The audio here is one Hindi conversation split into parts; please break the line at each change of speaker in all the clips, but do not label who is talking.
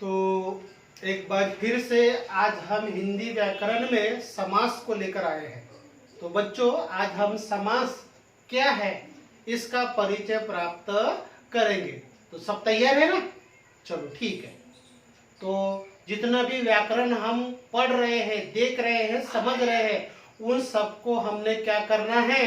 तो एक बार फिर से आज हम हिंदी व्याकरण में समास को लेकर आए हैं। तो बच्चों, आज हम समास क्या है इसका परिचय प्राप्त करेंगे। तो सब तैयार है ना? चलो ठीक है। तो जितना भी व्याकरण हम पढ़ रहे हैं, देख रहे हैं, समझ रहे हैं, उन सबको हमने क्या करना है,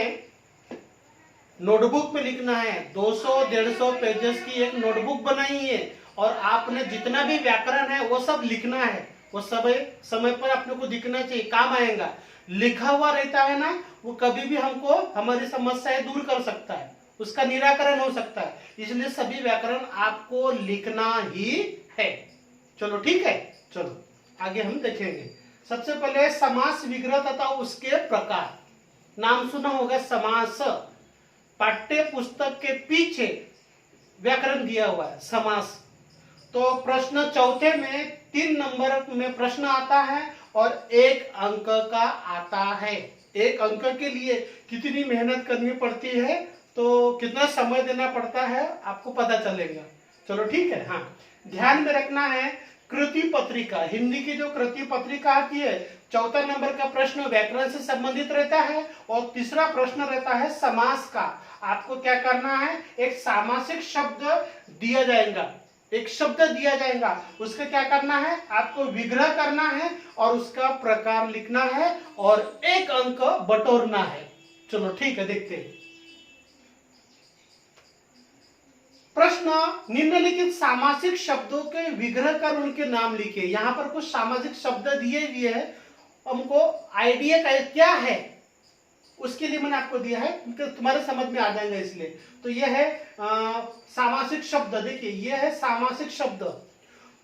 नोटबुक में लिखना है। 200-150 पेजेस की एक नोटबुक बनाई है और आपने जितना भी व्याकरण है वो सब लिखना है। वो सब समय पर अपने को दिखना चाहिए, काम आएगा। लिखा हुआ रहता है ना, वो कभी भी हमको हमारी समस्याएं दूर कर सकता है, उसका निराकरण हो सकता है। इसलिए सभी व्याकरण आपको लिखना ही है। चलो ठीक है, चलो आगे हम देखेंगे। सबसे पहले समास विग्रह तथा उसके प्रकार। नाम सुना होगा समास, पाठ्य पुस्तक के पीछे व्याकरण दिया हुआ है समास। तो प्रश्न चौथे में 3 नंबर में प्रश्न आता है और 1 अंक का आता है। 1 अंक के लिए कितनी मेहनत करनी पड़ती है, तो कितना समय देना पड़ता है, आपको पता चलेगा। चलो ठीक है। हाँ, ध्यान में रखना है, कृति पत्रिका, हिंदी की जो कृति पत्रिका आती है, चौथा नंबर का प्रश्न व्याकरण से संबंधित रहता है और तीसरा प्रश्न रहता है समास का। आपको क्या करना है, एक सामासिक शब्द दिया जाएगा, एक शब्द दिया जाएगा, उसका क्या करना है, आपको विग्रह करना है और उसका प्रकार लिखना है और 1 अंक बटोरना है। चलो ठीक है, देखते हैं। प्रश्न, निम्नलिखित सामासिक शब्दों के विग्रह कर उनके नाम लिखे। यहाँ पर कुछ सामासिक शब्द दिए हुए हैं, हमको आइडिया क्या है उसके लिए मैंने आपको दिया है, तुम्हारे समझ में आ जाएगा इसलिए। तो यह है सामासिक शब्द। देखिए, यह है सामासिक शब्द,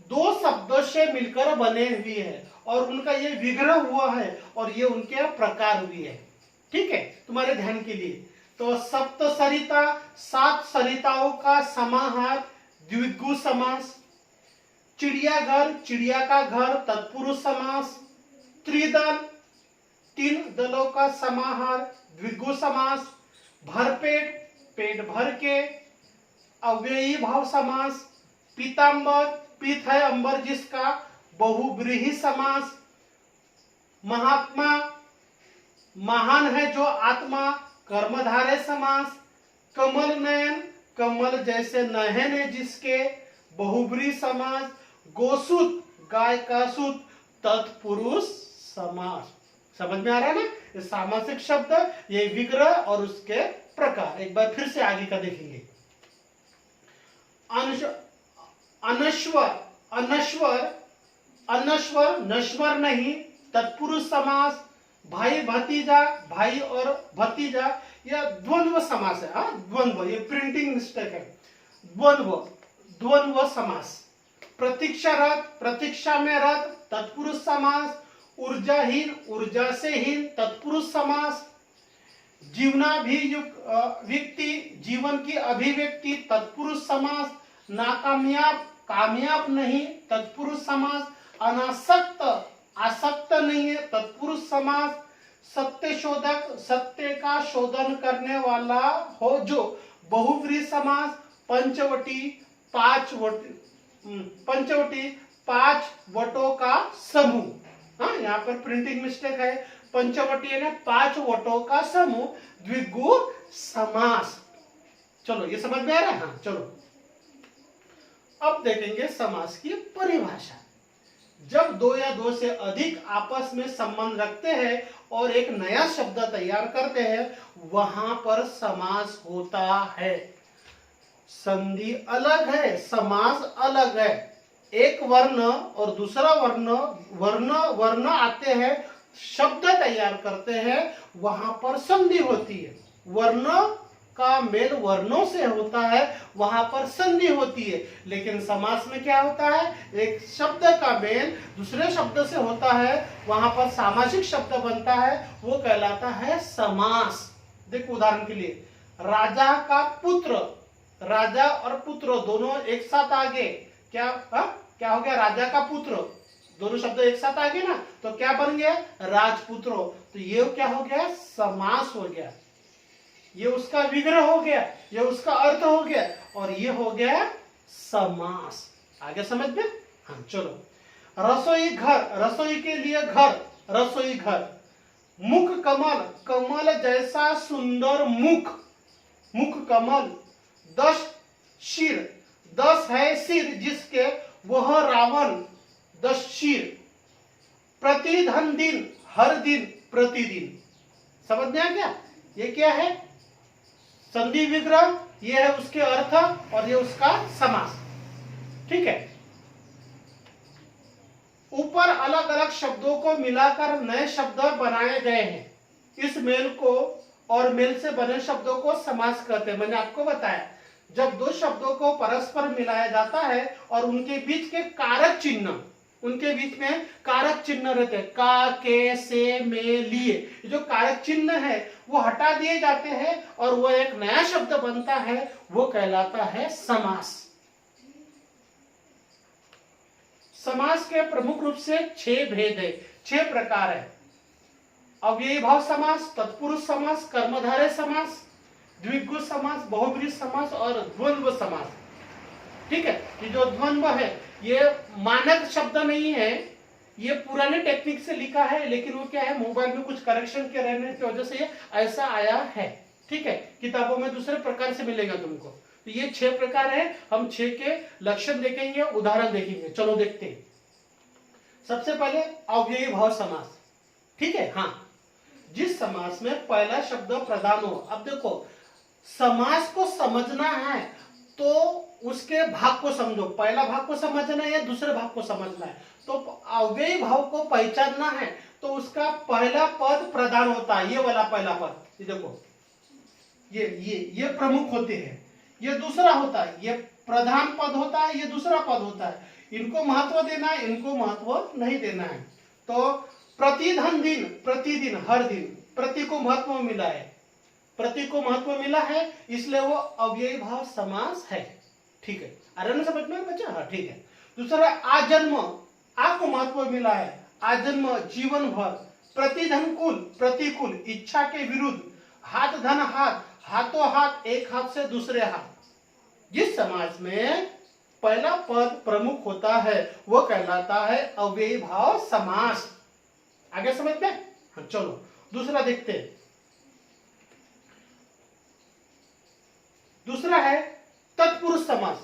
2 शब्दों से मिलकर बने हुए हैं और उनका ये विग्रह हुआ है और ये उनके प्रकार हुए हैं। ठीक है, तुम्हारे ध्यान के लिए। तो सप्त सरिता, 7 सरिताओं का समाहार, द्विगु समास। चिड़ियाघर, चिड़िया का घर, तत्पुरुष समास। त्रिदल, 3 दलों का समाहार, द्विगु समास। भरपेट, पेट भर के, अव्ययी भाव समास। पीतांबर, पीत है अंबर जिसका, बहुब्रीहि समास। महात्मा, महान है जो आत्मा, कर्मधारय समास। कमल नयन, कमल जैसे नयन है जिसके, बहुब्रीहि समास। गोसूत, गाय का सूत, तत्पुरुष समास। समझ में आ रहा है ना? ये सामासिक शब्द, ये विग्रह और उसके प्रकार। एक बार फिर से आगे का देखेंगे। अनश्वर, अनश्वर, अनश्वर नश्वर नहीं, तत्पुरुष समास। भाई भतीजा, भाई और भतीजा, यह द्वंद्व समास है। हाँ, द्वंद्व, ये प्रिंटिंग मिस्टेक है। द्वंद्व, द्वंद्व समास। प्रतीक्षा रथ, प्रतीक्षा में रथ, तत्पुरुष समास। ऊर्जाहीन, ऊर्जा से हीन, तत्पुरुष समास। जीवनाभिव्यक्ति, जीवन की अभिव्यक्ति, तत्पुरुष समास। नाकामयाब, कामयाब नहीं, तत्पुरुष समास। अनासक्त, आसक्त नहीं है, तत्पुरुष समास। सत्य शोधक, सत्य का शोधन करने वाला हो जो, बहुव्रीहि समास। पंचवटी, 5 पंचवटी, 5 वटों का समूह। हाँ, यहाँ पर प्रिंटिंग मिस्टेक है। पंचवटी है ना, 5 वटों का समूह, द्विगु समास। चलो, ये समझ में आ रहा है? हाँ, चलो अब देखेंगे समास की परिभाषा। जब 2 या 2 से अधिक आपस में संबंध रखते हैं और एक नया शब्द तैयार करते हैं, वहां पर समास होता है। संधि अलग है, समास अलग है। एक वर्ण और दूसरा वर्ण आते हैं, शब्द तैयार करते हैं, वहां पर संधि होती है। वर्ण का मेल वर्णों से होता है, वहां पर संधि होती है। लेकिन समास में क्या होता है, एक शब्द का मेल दूसरे शब्द से होता है, वहां पर सामासिक शब्द बनता है, वो कहलाता है समास। देखो उदाहरण के लिए, राजा का पुत्र, राजा और पुत्र दोनों एक साथ आ गए, क्या हो गया, राजा का पुत्र, दोनों शब्द एक साथ आ गए ना, तो क्या बन गया, राजपुत्रो। तो ये क्या हो गया, समास हो गया। ये उसका विग्रह हो गया, ये उसका अर्थ हो गया और ये हो गया समास। आगे समझ में? हाँ चलो, रसोई घर, रसोई के लिए घर, रसोई घर। मुख कमल, कमल जैसा सुंदर मुख, मुख कमल। 10 शीर, 10 है सिर जिसके वह रावण, 10 शीर। प्रतिधन दिन, हर दिन, प्रतिदिन। समझ में आ गया? ये क्या है? संधि विग्रह, ये है उसके अर्थ और ये उसका समास। ठीक है। ऊपर अलग अलग शब्दों को मिलाकर नए शब्द बनाए गए हैं। इस मेल को और मेल से बने शब्दों को समास कहते हैं। मैंने आपको बताया, जब दो शब्दों को परस्पर मिलाया जाता है और उनके बीच के कारक चिन्ह, उनके बीच में कारक चिन्ह रहते हैं, का, के, से, में, लिए, जो कारक चिन्ह है वो हटा दिए जाते हैं और वो एक नया शब्द बनता है, वो कहलाता है समास। समास के प्रमुख रूप से 6 भेद है, 6 प्रकार है। अव्ययी भाव समास, तत्पुरुष समास, कर्मधारय समास, द्विगु समास, बहुब्रीहि समास और द्वंद्व समास। ठीक है। ये जो द्वंद्व है ये मानक शब्द नहीं है, ये पुराने टेक्निक से लिखा है, लेकिन वो क्या है, मोबाइल में कुछ करेक्शन के रहने की वजह से ये ऐसा आया है। ठीक है। किताबों में दूसरे प्रकार से मिलेगा तुमको। तो ये 6 प्रकार है। हम 6 के लक्षण देखेंगे, उदाहरण देखेंगे। चलो देखते हैं। सबसे पहले अव्ययी भाव समास। ठीक है। हाँ, जिस समास में पहला शब्द प्रधान हो। अब देखो, समास को समझना है तो उसके भाग को समझो। पहला भाग को समझना है या दूसरे भाग को समझना है। तो अव्ययी भाव को पहचानना है तो उसका पहला पद प्रधान होता है। ये वाला पहला पद, ये देखो, ये प्रमुख होते हैं। ये दूसरा होता है, ये प्रधान पद होता है, ये दूसरा पद होता है। इनको महत्व देना है, इनको महत्व नहीं देना है। तो प्रतिधन दिन, प्रतिदिन, हर दिन, प्रति को महत्व मिला है, प्रति को महत्व मिला है, इसलिए वो अव्ययी भाव समास है। ठीक है। आरण्य समझ में बच्चा? हाँ ठीक है। दूसरा आजन्म, आ को महत्व मिला है, आजन्म, जीवन भर। प्रतिधन कुल, प्रतिकूल, इच्छा के विरुद्ध। हाथ धन हाथ, हाथों हाथ, एक हाथ से दूसरे हाथ। जिस समाज में पहला पद प्रमुख होता है वो कहलाता है अव्ययी भाव समास। आगे समझ में? हाँ चलो दूसरा देखते हैं। दूसरा है तत्पुरुष समास।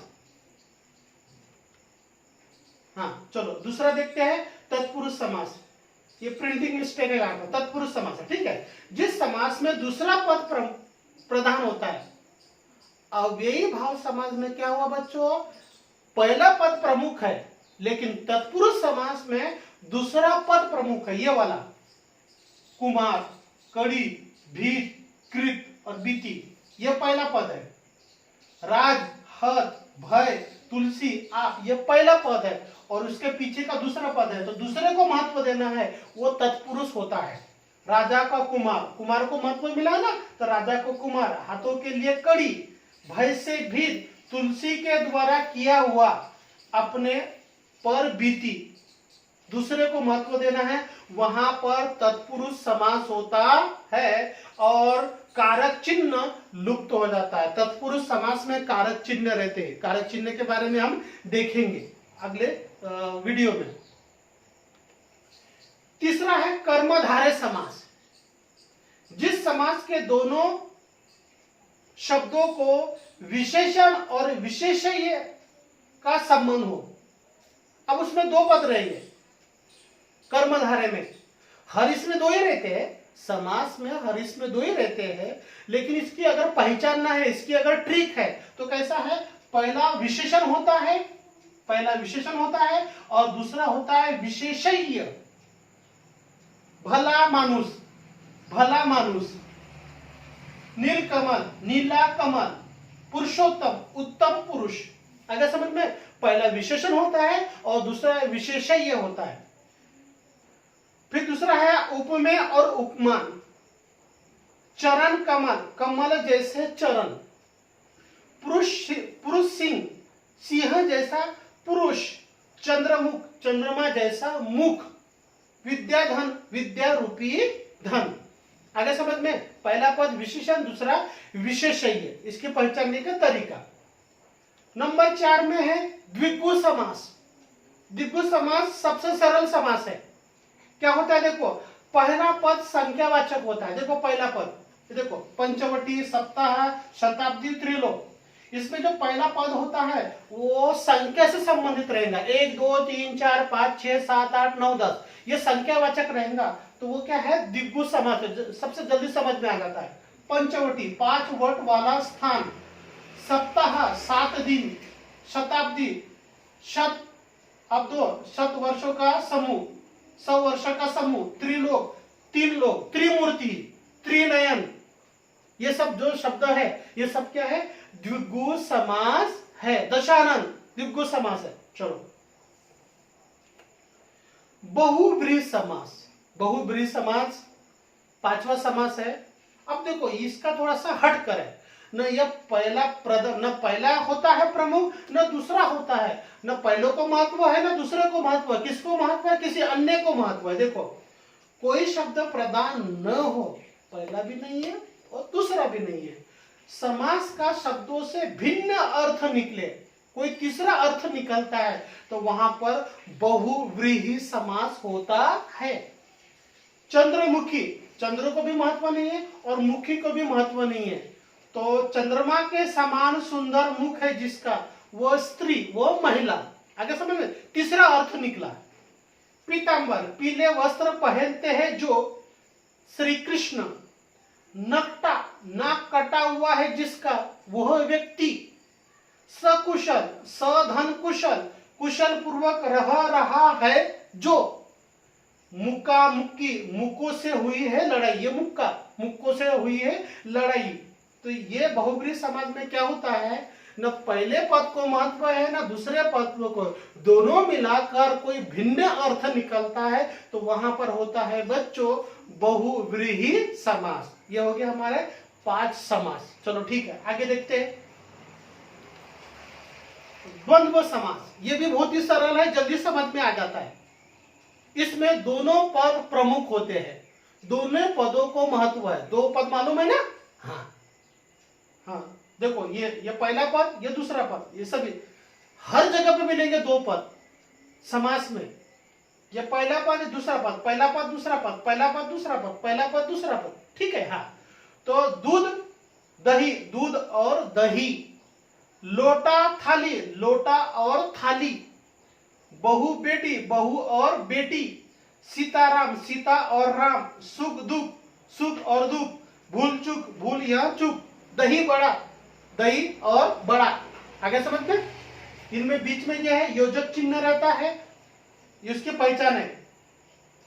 हाँ चलो दूसरा देखते हैं, तत्पुरुष समास। ये प्रिंटिंग मिस्टेक है यहाँ पर, तत्पुरुष समास है। ठीक है। जिस समास में दूसरा पद प्रधान होता है। अव्ययी भाव समास में क्या हुआ बच्चों? पहला पद प्रमुख है, लेकिन तत्पुरुष समास में दूसरा पद प्रमुख है। ये वाला कुमार, कड़ी, भीत, कृत और बीती, ये पहला पद है। राज, हर, भय, तुलसी, आप, ये पहला पद है और उसके पीछे का दूसरा पद है। तो दूसरे को महत्व देना है, वो तत्पुरुष होता है। राजा का कुमार, कुमार को महत्व मिला ना, तो राजा को कुमार। हाथों के लिए कड़ी, भय से भीत, तुलसी के द्वारा किया हुआ, अपने पर बीती, दूसरे को महत्व देना है, वहां पर तत्पुरुष समास होता है और कारक चिन्ह लुप्त हो जाता है। तत्पुरुष समास में कारक चिन्ह रहते हैं। कारक चिन्ह के बारे में हम देखेंगे अगले वीडियो में। तीसरा है कर्मधारय समास। जिस समास के दोनों शब्दों को विशेषण और विशेषण का संबंध हो। अब उसमें 2 पद रहेंगे कर्मधारय में। हरीश में 2 ही रहते हैं, समास में हरीश में 2 ही रहते हैं, लेकिन इसकी अगर पहचानना है, इसकी अगर ट्रिक है तो कैसा है? पहला विशेषण होता है, पहला विशेषण होता है और दूसरा होता है विशेषय्य। भला मानुष, भला मानुष। नीलकमल, नीला कमल। पुरुषोत्तम, उत्तम पुरुष। अगर समझ में? पहला विशेषण होता है और दूसरा विशेषय्य होता है। फिर दूसरा है उपमेय और उपमान। चरण कमल, कमल जैसे चरण। पुरुष सिंह, सिंह जैसा पुरुष। चंद्रमुख, चंद्रमा जैसा मुख। विद्याधन, विद्या रूपी धन। आगे समझ में? पहला पद विशेषण, दूसरा विशेषय्य। इसके पहचानने का तरीका। नंबर 4 में है द्विगु समास। द्विगु समास सबसे सरल समास है। क्या होता है देखो, पहला पद संख्यावाचक होता है। देखो पहला पद, देखो पंचवटी, सप्ताह, शताब्दी, त्रिलोक, इसमें जो पहला पद होता है वो संख्या से संबंधित रहेगा। 1 2 3 4 5 6 7 8 9 10, ये संख्यावाचक रहेगा, तो वो क्या है, द्विगु समास है, सबसे जल्दी समझ में आ जाता है। पंचवटी 5 वट वाला स्थान, सप्ताह 7 दिन, शताब्दी शत, अब शत वर्षों का समूह, 100 वर्षों का समूह, त्रिलोक 3 लोक, त्रिमूर्ति, त्रिनयन, ये सब जो शब्द है ये सब क्या है, द्विगु समास है। दशानन द्विगु समास है। चलो बहुब्रीहि समास, बहुब्रीहि समास पांचवा समास है। अब देखो इसका थोड़ा सा हट कर है, न यह पहला न पहला होता है प्रमुख, न दूसरा होता है, न पहले को महत्व है न दूसरे को महत्व है। किसको महत्व है, किसी अन्य को महत्व है। देखो कोई शब्द प्रधान न हो, पहला भी नहीं है और दूसरा भी नहीं है, समास का शब्दों से भिन्न अर्थ निकले, कोई तीसरा अर्थ निकलता है, तो वहां पर बहुव्रीहि समास होता है। चंद्रमुखी, चंद्र को भी महत्व नहीं है और मुखी को भी महत्व नहीं है, तो चंद्रमा के समान सुंदर मुख है जिसका, वो स्त्री, वो महिला। आगे समझ में, तीसरा अर्थ निकला। पीतांबर, पीले वस्त्र पहनते हैं जो श्री कृष्ण। नकटा, नाक कटा हुआ है जिसका, वह व्यक्ति। सकुशल, सधन कुशल, कुशल पूर्वक रह रहा है जो। मुक्का मुक्की, मुक्कों से हुई है लड़ाई, ये मुक्का, मुक्कों से हुई है लड़ाई। तो ये बहुब्रीहि समाज में क्या होता है, न पहले पद को महत्व है न दूसरे पद को, दोनों मिलाकर कोई भिन्न अर्थ निकलता है, तो वहां पर होता है बच्चों बहुव्रीहि समास। ये हो गया हमारे 5 समास। चलो ठीक है, आगे देखते हैं। द्वंद्व समास, ये भी बहुत ही सरल है, जल्दी समझ में आ जाता है। इसमें दोनों पद प्रमुख होते हैं, दोनों पदों को महत्व है। 2 पद मालूम है ना? हाँ हाँ, देखो ये पहला पद, ये दूसरा पद, ये सभी हर जगह पे मिलेंगे 2 पद समास में। ये पहला पद, दूसरा पद, पहला पद दूसरा पद, पहला पद दूसरा पद, पहला पद दूसरा पद, ठीक है। हाँ, तो दूध दही, दूध और दही। लोटा थाली, लोटा और थाली। बहू बेटी, बहू और बेटी। सीताराम, सीता और राम। सुख दुख, सुख और दुख। भूल चूक, भूल या चूक। दही बड़ा, दही और बड़ा। आगे समझ में, इनमें बीच में क्या है, योजक चिन्ह रहता है, इसकी पहचान है।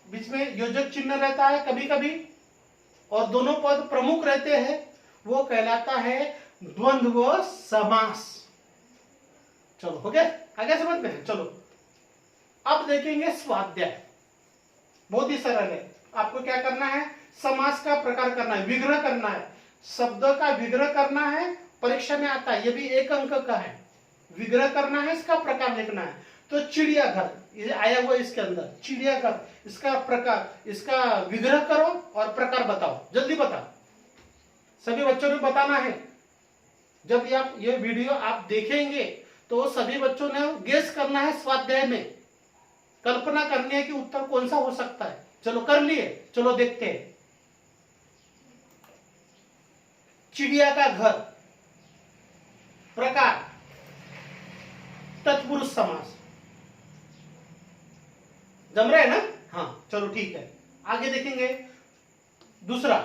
बीच में योजक चिन्ह रहता है कभी कभी, और दोनों पद प्रमुख रहते हैं, वो कहलाता है द्वंद्व समास। चलो हो गया, आगे समझ में। चलो अब देखेंगे स्वाध्याय, बहुत ही सरल है। आपको क्या करना है, समास का प्रकार करना है, विग्रह करना है, शब्द का विग्रह करना है। परीक्षा में आता है, ये भी 1 अंक का है। विग्रह करना है, इसका प्रकार लिखना है। तो चिड़ियाघर, ये आया हुआ इसके अंदर, चिड़ियाघर, इसका प्रकार, इसका विग्रह करो और प्रकार बताओ, जल्दी बताओ। सभी बच्चों को बताना है। जब आप ये वीडियो आप देखेंगे तो सभी बच्चों ने गेस करना है, स्वाध्याय में कल्पना करनी है कि उत्तर कौन सा हो सकता है। चलो कर लिए, चलो देखते हैं। चिड़िया का घर, प्रकार तत्पुरुष समास। जम रहा है ना? हाँ चलो ठीक है, आगे देखेंगे। दूसरा,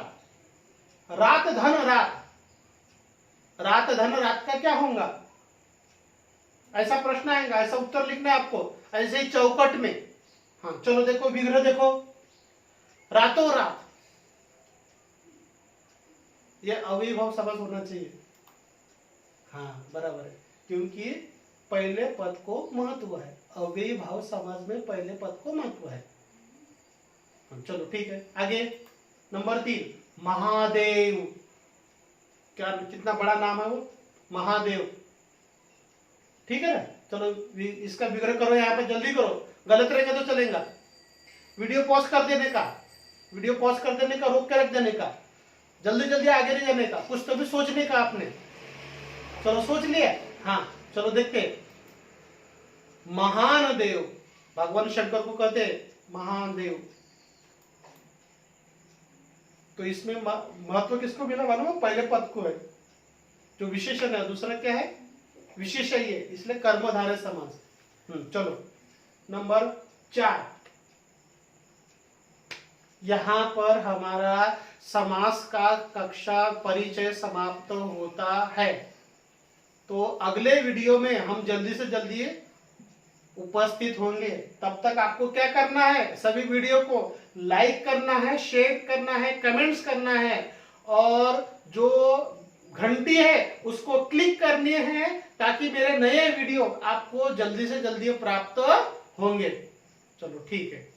रात धन रात। रात धन रात का क्या होगा, ऐसा प्रश्न आएगा, ऐसा उत्तर लिखना है आपको, ऐसे ही चौकट में। हाँ चलो देखो, विग्रह देखो। रातों रात, ये अव्ययीभाव समास होना चाहिए। हाँ बराबर है, क्योंकि पहले पद को महत्व है। अव्ययीभाव समास में पहले पद को महत्व है। चलो ठीक है, आगे। नंबर 3, महादेव। क्या, कितना बड़ा नाम है वो, महादेव। ठीक है ना? चलो इसका विग्रह करो, यहाँ पे जल्दी करो, गलत रहेगा तो चलेगा। वीडियो पॉज कर देने का, वीडियो पॉज कर देने का, रोक के रख देने का, जल्दी जल्दी आगे नहीं जाने का, कुछ तो भी सोचने का आपने। चलो सोच लिया? हाँ चलो देखते हैं। महान देव, भगवान शंकर को कहते हैं महादेव। तो इसमें महत्व किसको मिला मालूम है? पहले पद को है जो विशेषण है, दूसरा क्या है? विशेषण है, इसलिए कर्मधारय समास। चलो नंबर 4, यहां पर हमारा समास का कक्षा परिचय समाप्त होता है। तो अगले वीडियो में हम जल्दी से जल्दी उपस्थित होंगे। तब तक आपको क्या करना है? सभी वीडियो को लाइक करना है, शेयर करना है, कमेंट्स करना है, और जो घंटी है उसको क्लिक करनी है ताकि मेरे नए वीडियो आपको जल्दी से जल्दी प्राप्त होंगे। चलो ठीक है।